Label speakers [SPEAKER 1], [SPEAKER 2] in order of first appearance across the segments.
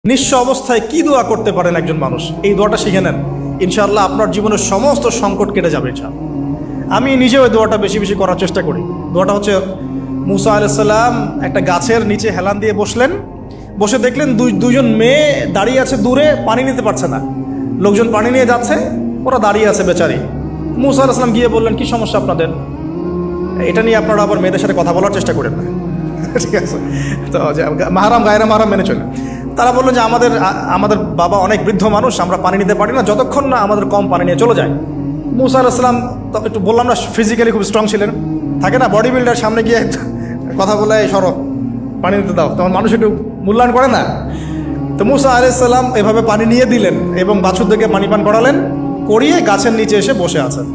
[SPEAKER 1] নিঃস্ব অবস্থায় কি দোয়া করতে পারেন একজন মানুষ, এই দোয়াটা শিখে নেন, ইনশাআল্লাহ আপনার জীবনের সমস্ত সংকট কেটে যাবে ইনশাআল্লাহ। আমি নিজেও এই দোয়াটা বেশি বেশি করার চেষ্টা করি। দোয়াটা হচ্ছে, মুসা আলাইহিস সালাম একটা গাছের নিচে হেলান দিয়ে বসলেন, বসে দেখলেন দুইজন মেয়ে দাঁড়িয়ে আছে দূরে, পানি নিতে পারছে না, লোকজন পানি নিয়ে যাচ্ছে, ওরা দাঁড়িয়ে আছে বেচারি। মুসা আলাইহিস সালাম গিয়ে বললেন, কি সমস্যা আপনাদের? এটা নিয়ে আপনারা আবার মেয়েদের সাথে কথা বলার চেষ্টা করেন না, ঠিক আছে? তো মাহারাম গায়রা মাহারাম মেনে চলেন। তারা বললেন যে আমাদের বাবা অনেক বৃদ্ধ মানুষ, আমরা পানি নিতে পারি না যতক্ষণ না আমাদের কম পানি নিয়ে চলে যায়। মুসা আলাইহিস সালাম একটু বললাম না, ফিজিক্যালি খুব স্ট্রং ছিলেন, থাকে না বডি বিল্ডার, সামনে গিয়ে কথা বলে সরো পানি নিতে দাও, তখন মানুষ একটু মূল্যায়ন করে না। তো মুসা আলাইহিস সালাম এভাবে পানি নিয়ে দিলেন এবং বাছুরদেরকে পানি পান করালেন, করিয়ে গাছের নিচে এসে বসে আছেন।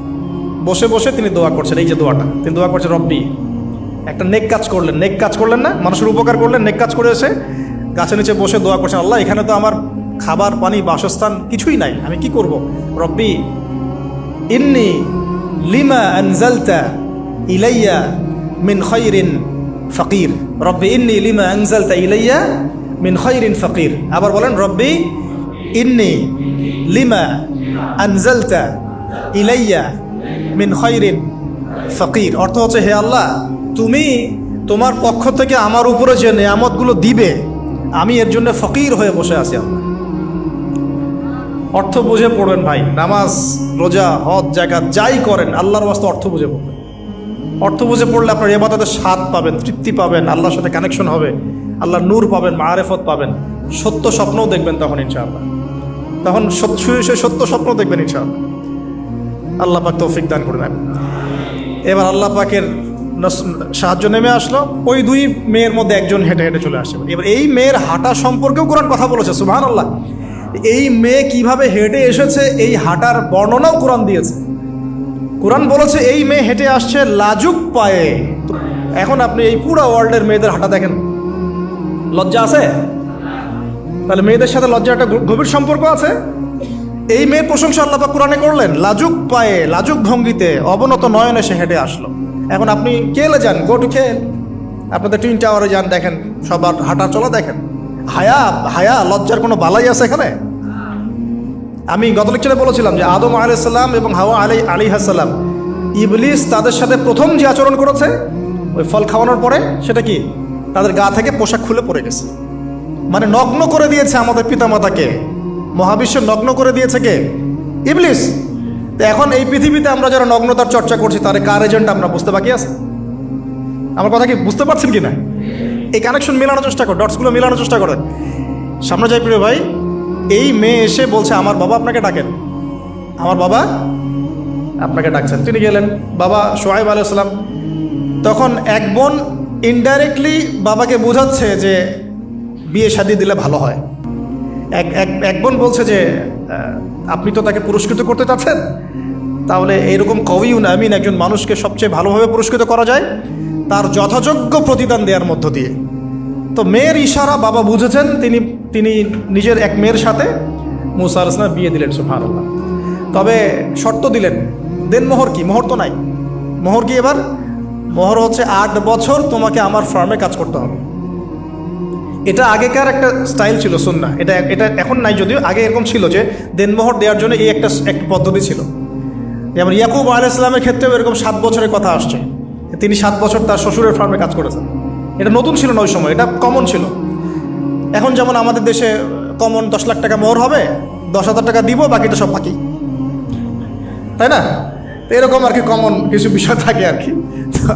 [SPEAKER 1] বসে বসে তিনি দোয়া করছেন, এই যে দোয়াটা তিনি দোয়া করছেন, রব্বি, একটা নেক কাজ করলেন, নেক কাজ করলেন না, মানুষের উপকার করলেন, নেক কাজ করে এসে গাছের নিচে বসে দোয়া করছেন, আল্লাহ এখানে তো আমার খাবার পানি বাসস্থান কিছুই নাই, আমি কি করব? রব্বি ইন্নি লিমা আনজালতা ইলাইয়া মিন খায়রিন ফাকির, রব্বি ইন্নি লিমা আনজালতা ইলাইয়া মিন খায়রিন ফাকির। আবার বলেন, রব্বি ইন্নি লিমা আনজালতা ইলাইয়া মিন খায়রিন ফাকির। অর্থ হচ্ছে, হে আল্লাহ, তুমি তোমার পক্ষ থেকে আমার উপরে যে নেয়ামতগুলো দিবে, আমি এর জন্য ফকির হয়ে বসে আছি। আল্লাহ, অর্থ বুঝে পড়বেন ভাই, নামাজ রোজা হজ জাকাত যাই করেন আল্লাহর ওয়াস্তে অর্থ বুঝে পড়বেন। অর্থ বুঝে পড়লে আপনার ইবাদতের স্বাদ পাবেন, তৃপ্তি পাবেন, আল্লাহর সাথে কানেকশন হবে, আল্লাহর নূর পাবেন, মাআরিফত পাবেন, সত্য স্বপ্নও দেখবেন তখন ইনশাআল্লাহ। তখন সত্য স্বপ্ন দেখবেন ইনশাআল্লাহ। আল্লাহ পাক তৌফিক দান করবেন। এবার আল্লাহ পাকের সাহায্য নেমে আসলো, ওই দুই মেয়ের মধ্যে একজন হেঁটে হেঁটে চলে আসে। এবার এই মেয়ের হাঁটা সম্পর্কেও কোরআন কথা বলেছে, সুবহানাল্লাহ। এই মেয়ে কিভাবে হেঁটে এসেছে এই হাঁটার বর্ণনাও কোরআন দিয়েছে। কোরআন বলেছে এই মেয়ে হেঁটে আসছে লাজুক পায়ে। এখন আপনি এই পুরো ওয়ার্ল্ডের মেয়েদের হাঁটা দেখেন, লজ্জা আছে? তাহলে মেয়েদের সাথে লজ্জার একটা গভীর সম্পর্ক আছে। এই মেয়ের প্রশংসা আল্লাহ পাক কোরআনে করলেন, লাজুক পায়ে লাজুক ভঙ্গিতে অবনত নয়নে সে হেঁটে আসলো। এখন আপনি কেলে যান, গো টু খেল, আপনাদের টুইন টাওয়ারে যান, দেখেন সবার হাঁটা চলা দেখেন। হায়া লজ্জার কোনো বালাই আছে এখানে? আমি গত লেকচারে বলেছিলাম যে আদম আলাইহিস সালাম এবং হাওয়া আলাইহিস সালাম, ইবলিস তাদের সাথে প্রথম যে আচরণ করেছে ওই ফল খাওয়ানোর পরে, সেটা কি? তাদের গা থেকে পোশাক খুলে পড়ে গেছে, মানে নগ্ন করে দিয়েছে আমাদের পিতামাতাকে, মহাবিশ্ব নগ্ন করে দিয়েছে কে? ইবলিস। তো এখন এই পৃথিবীতে আমরা যারা নগ্নতার চর্চা করছি, তার কার এজেন্ট আমরা বুঝতে বাকি আছে? আমার কথা কি বুঝতে পারছেন কি না? এই কানেকশন মেলানোর চেষ্টা করেন, ডটসগুলো মেলানোর চেষ্টা করেন। সামনে যাই প্রিয় ভাই, এই মেয়ে এসে বলছে, আমার বাবা আপনাকে ডাকেন, আমার বাবা আপনাকে ডাকছেন। তিনি গেলেন, বাবা শুআয়ব আলাইহিস সালাম। তখন এক বোন ইনডাইরেক্টলি বাবাকে বোঝাচ্ছে যে বিয়ে শাদী দিলে ভালো হয়। এক বোন বলছে যে আপনি তো তাকে পুরস্কৃত করতে চাচ্ছেন, তাহলে এইরকম কওয়িউন আমিন একজন মানুষকে সবচেয়ে ভালোভাবে পুরস্কৃত করা যায় তার যথাযোগ্য প্রতিদান দেওয়ার মধ্য দিয়ে। তো মেয়ের ইশারা বাবা বুঝেছেন, তিনি নিজের এক মেয়ের সাথে মুসা আলাইহিস সালাম বিয়ে দিলেন, সুবহানাল্লাহ। তবে শর্ত দিলেন, দেন মোহর কি? মোহর তো নাই। মোহর কি এবার? মোহর হচ্ছে 8 বছর তোমাকে আমার ফার্মে কাজ করতে হবে। এটা আগেকার একটা স্টাইল ছিল, সুন্নাহ। এটা এখন নাই যদিও, আগে এরকম ছিল যে দেনমোহর দেওয়ার জন্য এই একটা পদ্ধতি ছিল। যেমন ইয়াকুব আলাইহিস সালামের ক্ষেত্রেও এরকম 7 বছরের কথা আসছে, তিনি 7 বছর তার শ্বশুরের ফার্মে কাজ করেছেন। এটা নতুন ছিল না ওই সময়, এটা কমন ছিল। এখন যেমন আমাদের দেশে কমন 10 লাখ টাকা মোহর হবে, 10,000 টাকা দিব, বাকিটা সব বাকি, তাই না? এরকম আর কি কমন কিছু বিষয় থাকে আর কি।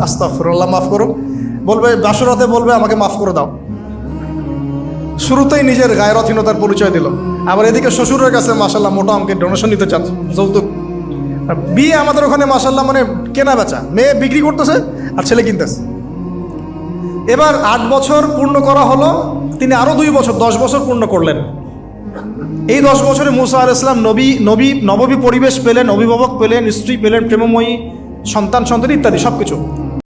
[SPEAKER 1] আস্তাগফিরুল্লাহ, মাফ করো, বলবে বাসরাতে, বলবে আমাকে মাফ করে দাও। শুরুতেই নিজের গায়রথহীনতার পরিচয় দিল। আবার এদিকে শ্বশুরের কাছে মাশাল্লাহ মোটা অঙ্কের ডোনেশন নিতে চাচ্ছে, যৌতুক। বিয়ে আমাদের ওখানে মাশাল্লাহ মানে কেনা বেচা, মেয়ে বিক্রি করতেছে আর ছেলে কিনতেছে। এবার 8 বছর পূর্ণ করা হলো, তিনি আরো 2 বছর 10 বছর পূর্ণ করলেন। এই 10 বছরে মুসা আলাইহিস সালাম নববী পরিবেশ পেলেন, অভিভাবক পেলেন, স্ত্রী পেলেন, প্রেমময়ী সন্তান ইত্যাদি সবকিছু।